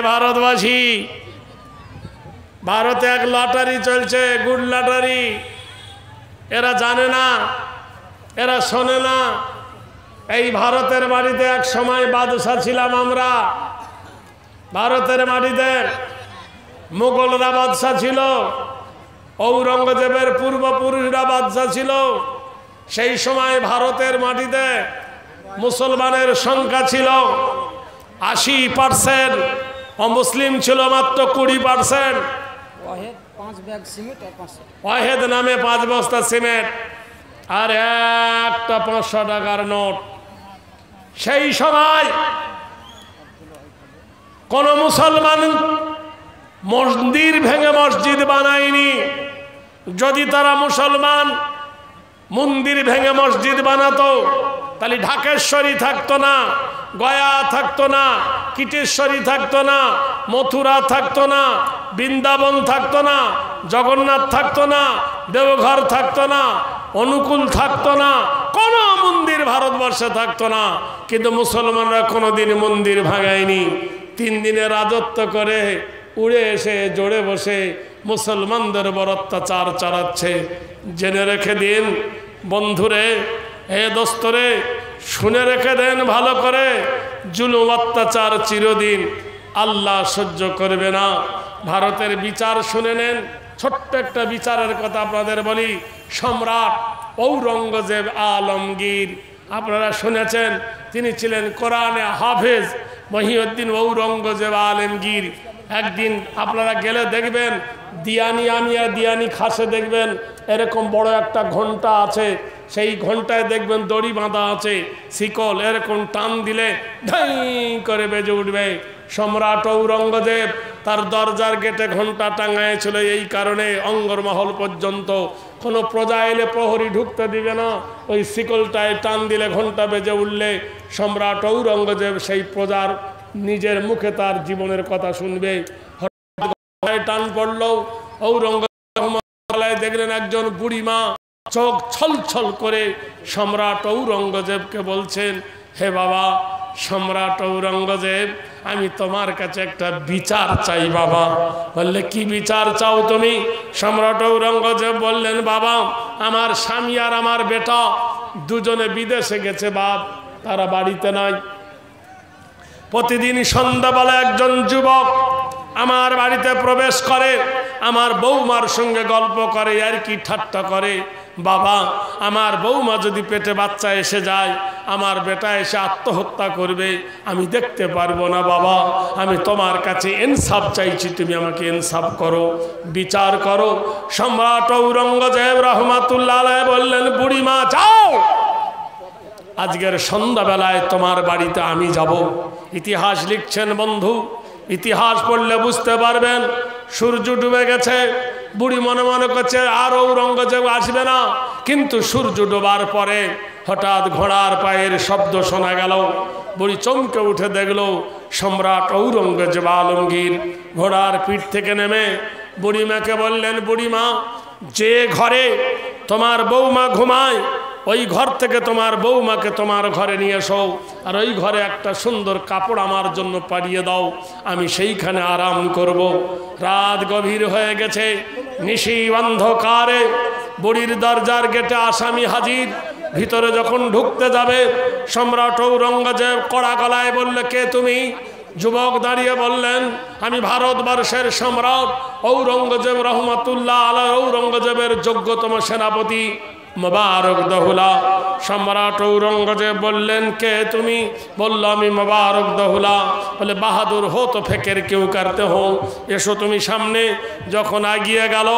ভারতবাসী, ভারতে এক লটারি চলছে, গুড লটারি। এরা জানে না, এরা শোনে না। এই ভারতের বাড়িতে এক সময় বাদশা ছিলাম আমরা। ভারতের মাটিতে মুঘলরা বাদশা ছিল, ঔরঙ্গজেবের পূর্বপুরুষরা বাদশা ছিল। সেই সময় ভারতের মাটিতে মুসলমানের সংখ্যা ছিল 80%, অমুসলিম ছিল মাত্র 20%। ওয়াহেদ নামে 5 বস্তা সিমেন্ট আর একটা 500 টাকার নোট। সেই সময় কোন মুসলমান মন্দির ভেঙে মসজিদ বানায়নি। যদি তারা মুসলমান মন্দির ভেঙে মসজিদ বানাতো তাহলে ঢাকেশ্বরী থাকতো না, গয়া থাকতো না, কীটেশ্বরী থাকতো না, মথুরা থাকতো না, বৃন্দাবন থাকতো না, জগন্নাথ থাকতো না, দেওঘর থাকতো না, অনুকূল থাকতো না, কোনো মন্দির ভারতবর্ষে থাকতো না। কিন্তু মুসলমানরা কোনোদিন মন্দির ভাঙায়নি। 3 দিনে রাজত্ব করে উড়ে এসে জোরে বসে মুসলমানদের বড় অত্যাচার চালাচ্ছে। জেনে রেখে দিন বন্ধুরে, হে দোস্তরে, শুনে রেখে দেন ভালো করে, জুলুম অত্যাচার চিরদিন আল্লাহ সহ্য করবে না। ভারতের বিচার শুনে নেন। ছোট্ট একটা বিচারের কথা আপনাদের বলি। সম্রাট ঔরঙ্গজেব আলমগীর, আপনারা শুনেছেন, তিনি ছিলেন কোরআনে হাফেজ মহিউদ্দিন ঔরঙ্গজেব আলমগীর। একদিন আপনারা গেলে দেখবেন দিয়ানি আমিয়া দিয়ানি খাসে দেখবেন এরকম বড় একটা ঘন্টা আছে। সেই ঘন্টায় দেখবেন দড়ি বাঁধা আছে, শিকল, এরকম টান দিলে ধাই করে বেজে উঠবে। সম্রাট ঔরঙ্গজেব তার দরজার গেটে ঘন্টা টাঙাইছিল। এই কারণে অঙ্গরমহল পর্যন্ত কোনো প্রজা এলে প্রহরী ঢুকতে দিবে না। ওই শিকলটায় টান দিলে ঘন্টা বেজে উঠলে সম্রাট ঔরঙ্গজেব সেই প্রজার নিজের মুখে তার জীবনের কথা শুনবে। টান পড়লো, ঔরঙ্গজেব দেখলেন একজন বুড়িমা চোখ ছল ছল করে সম্রাট ঔরঙ্গজেবকে বলছেন, হে বাবা সম্রাট ঔরঙ্গজেব, আমি তোমার কাছে একটা বিচার চাই বাবা। বললে কি বিচার চাও তুমি? সম্রাট ঔরঙ্গজেব বললেন, বাবা আমার স্বামী আর আমার বেটা দুজনে বিদেশে গেছে বাপ, তারা বাড়িতে নাই। প্রতিদিন সন্ধ্যাবেলা একজন যুবক আমার বাড়িতে প্রবেশ করে, আমার বৌমার সঙ্গে গল্প করে, আর কি ঠাট্টা করে। বাবা আমার বৌমা যদি পেটে বাচ্চা এসে যায়, আমার বেটা এসে আত্মহত্যা করবে, আমি দেখতে পারবো না বাবা। আমি তোমার কাছে ইনসাফ চাইছি, তুমি আমাকে ইনসাফ করো, বিচার করো। সম্রাট ঔরঙ্গজেব রহমাতুল্লাহ আলাইহি বললেন, বুড়িমা যাও, আজকের সন্ধ্যাবেলায় তোমার বাড়িতে আমি যাব। ইতিহাস লিখছেন বন্ধু, ইতিহাস পড়লে বুঝতে পারবেন। সূর্য ডুবে গেছে, বুড়ি মনে মনে করছে আর ঔরঙ্গজেব আসবে না। কিন্তু সূর্য ডোবার পরে হঠাৎ ঘোড়ার পায়ের শব্দ শোনা গেল। বুড়ি চমকে উঠে দেখল সম্রাট ঔরঙ্গজেব আলমগীর ঘোড়ার পিঠ থেকে নেমে বুড়িমাকে বললেন, বুড়িমা যে ঘরে তোমার বৌমা ঘুমায় ওই ঘর থেকে তোমার বৌমাকে তোমার ঘরে নিয়ে এসো, আর ওই ঘরে একটা সুন্দর কাপড় আমার জন্য পাঠিয়ে দাও, আমি সেইখানে আরাম করব। রাত গভীর হয়ে গেছে, নিশি অন্ধকারে বুড়ির দরজার গেটে আসামি হাজির। ভিতরে যখন ঢুকতে যাবে সম্রাট ঔরঙ্গজেব কড়া গলায় বললে, কে তুমি? যুবক দাঁড়িয়ে বললেন, আমি ভারতবর্ষের সম্রাট ঔরঙ্গজেব রহমাতুল্লাহ আলাইহি, ঔরঙ্গজেবের যোগ্যতম সেনাপতি মুবারক দহুলা। সম্রাট ঔরঙ্গজেব বললেন, কে তুমি? বলল, আমি মুবারক দহুলা। বলে, বাহাদুর হো তো ফেকের কেউ করতে হো, এসো তুমি সামনে। যখন এগিয়ে গেল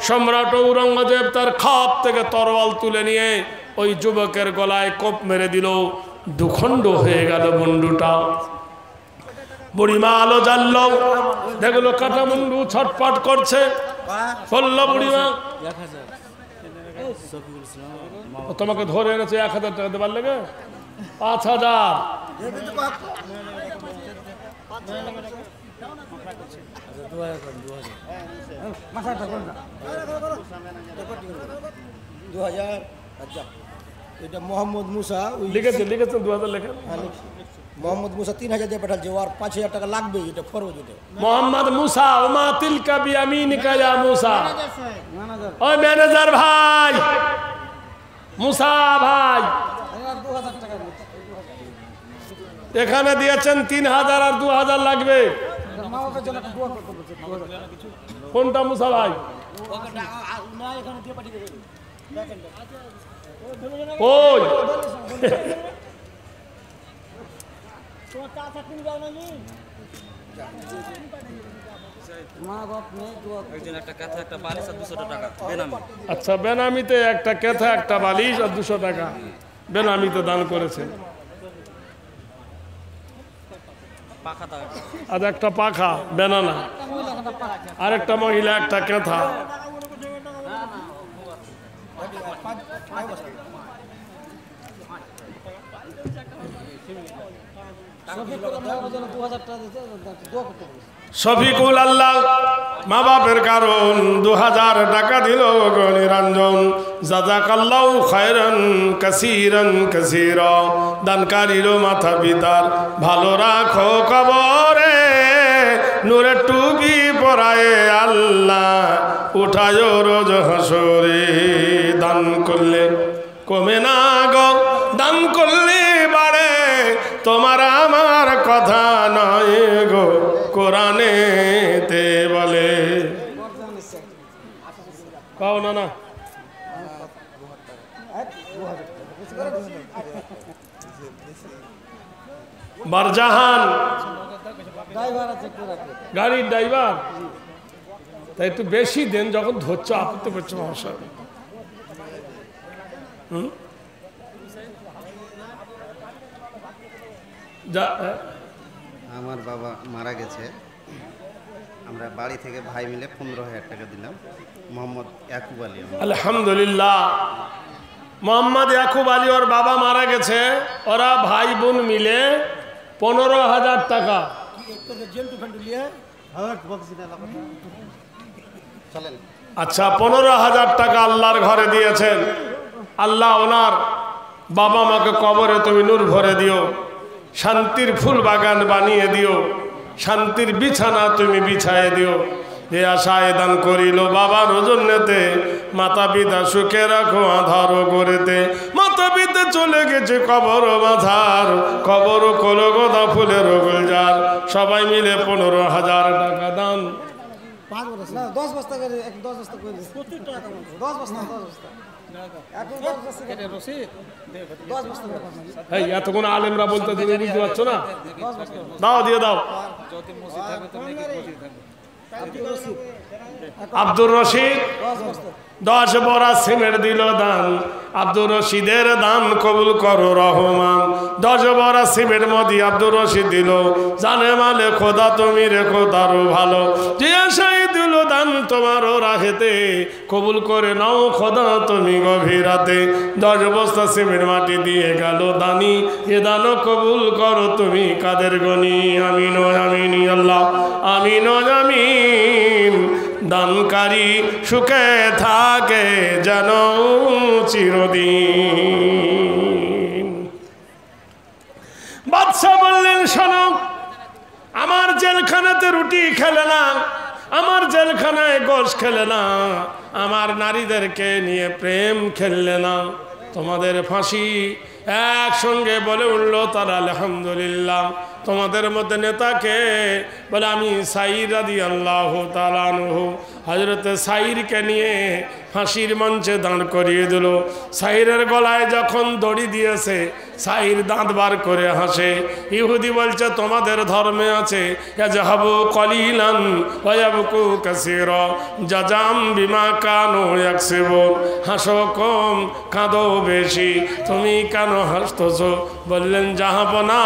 সম্রাট ঔরঙ্গজেব তার খাপ থেকে তরোয়াল তুলে নিয়ে ওই যুবকের গলায় কোপ মেরে দিল, দুখণ্ড হয়ে গেল মুন্ডুটা। বুড়িমা আলো জ্বালল, দেখলো কাটা মুন্ডু ছটপট করছে। বলল বুড়িমা, তোমাকে ধরে এনেছে 1000 টাকা দেবার লেগে? 5000। এটা মোহাম্মদ মুসা লিখেছেন 2000 লেখেন। মোহাম্মদ মুসা 3000 দিয়ে পাঠাচ্ছে, ওর 5000 টাকা লাগবে, এটা ফরজ। এটা মোহাম্মদ মুসা ওমা তিলকা বিয়ামিনিকা ইয়া মুসা। ওই ম্যানেজার ভাই, মুসা ভাই, এখানে দিয়েছেন 3000 আর 2000 লাগবে। কোনটা মুসা ভাই? ওই আচ্ছা, বেনামিতে একটা কেথা একটা বালিশ আর 200 টাকা বেনামিতে দান করেছেন। আর একটা পাখা বেনানা, আর একটা মহিলা একটা কেথা। শফিকুল আল্লাহ মা বাপের কারণ 2000 টাকা দিল নিরঞ্জন। জাযাকাল্লাহু খায়রান কাসীরান কাসীরা। দানকারীর মাথা পিতার ভালো রাখো কবরে, নূরের টুপি পরায়ে আল্লাহ উঠায় রোজ হাসরে। দান করলে কমে না গো, দান করলে বাড়ে, তোমার আমার কথা নয় গো, কোরআনেতে বলে। কাও না না বারজাহান গাড়ির ড্রাইভার, তাই একটু বেশি দেন যখন ধরছো, আপত্তি করছো মহাশয়। আমার বাবা মারা গেছে, আমরা বাড়ি থেকে ভাই মিলে 15,000 টাকা দিলাম। মোহাম্মদ ইয়াকুব আলী। আলহামদুলিল্লাহ, মোহাম্মদ ইয়াকুব আলী ওর বাবা মারা গেছে, ওরা ভাই বোন মিলে 15,000 টাকা। আচ্ছা, 15,000 টাকা আল্লাহর ঘরে দিয়েছেন। আল্লাহ ওনার বাবা মাকে কবরে তুমি নূর ভরে দিও, শান্তির ফুল বাগান বানিয়ে দিও, শান্তির বিছানা তুমি বিছায়ে দিও। এ আশায় দান করিল বাবার জন্যতে, মাতা পিতা সুখে রাখো আধারও করেতে। মাতা পিতা চলে গেছে কবর বাঁধার, কবর কলো গোদা ফুলের গুলজার। সবাই মিলে 15,000 টাকা দান। 10 বস্তা করে 10 বস্তা করে 10 বস্তা এতক্ষণ আলেমরা বলতে তুমি বুঝতে পারছো না? দাও, দিয়ে দাও। আব্দুর রশিদ 10 বড়া সিমেন্ট দিল দান। আব্দুর রশিদের দান কবুল করো রহমান। 10 বড়া সিমেন্ট মদি আব্দুর রশিদ দিল, জানে মালে খোদা তুমি রেখো তারও ভালো। যে আশাই দিল দান তোমারও রাখেতে, কবুল করে নাও খোদা তুমি গভীরাতে। 10 বস্তা সিমেন্ট মাটি দিয়ে গেল দানি, এ দান কবুল করো তুমি কাদের গনি। আমিন আমিন আল্লাহ আমিন আমিন। দানকারী সুখে থাকে যেন চিরদিন। বাদশা বললেন, শোনো, আমার জেলখানাতে রুটি খেলে না, আমার জেলখানায় গোশ খেলে না, আমার নারীদেরকে নিয়ে প্রেম খেললে না, তোমাদের ফাঁসি। একসঙ্গে বলে উঠল তারা আলহামদুলিল্লাহ। তোমাদের মধ্যে নেতাকে বলে আমি সাইর রাদিয়াল্লাহু তাআলা আনহু। হযরতে সাইরকে নিয়ে ফাঁসির মঞ্চে দাঁড় করিয়ে দিল। সাইরের গলায় যখন দড়ি দিয়েছে, সাইর দাঁত বার করে হাসে। ইহুদি বলছে তোমাদের ধর্মে আছে ইয়াজহাবু কলিলান ওয়া ইয়াবকু কাসীরা জাযাম বিমা কানু ইয়াকসিবুন। হাসো কম কাঁদো বেশি, তুমি কেন হাসতেছো? বললেন জাহাপনা,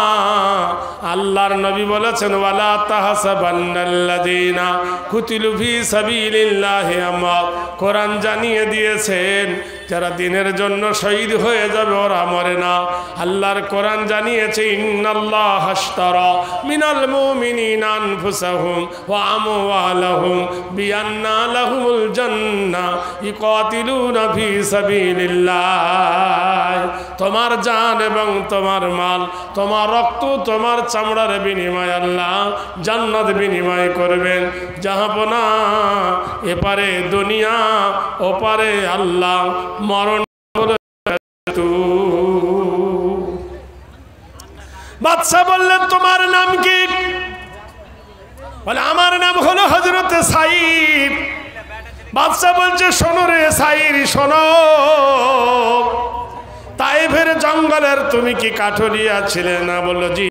আল্লাহর নবী বলেছেন ওয়ালা তাহসাবান্নাল্লাযীনা কুতিলু ফি সাবিলিল্লাহি আমওয়াত। কোরআন জানিয়ে দিয়েছেন যারা দিনের জন্য শহীদ হয়ে যাবে ওরা মরে না। আল্লাহর কোরআন জানিয়েছে ইন্নাল্লাহ হাশতারা মিনাল মুমিনিনা আনফুসাহুম ওয়া আমওয়ালাহুম বিআন্না লাহুমুল জান্নাহ ইকাতিলুনা ফি সাবিলিল্লাহ। তোমার জান এবং তোমার মাল, তোমার রক্ত, তোমার চামড়ার বিনিময়ে আল্লাহ জান্নাত বিনিময় করবেন। জাহাপনা এপারে দুনিয়া, ওপারে আল্লাহ, মরণ। বাদশা বললেন তোমার নাম কি? বলে আমার নাম হলো হযরত সাইদ। বাদশা বলছে শোনো রে সাইদ, শোনো, তাইফের জঙ্গলের তুমি কি কাঠুরিয়া ছিলে না? বললো জি।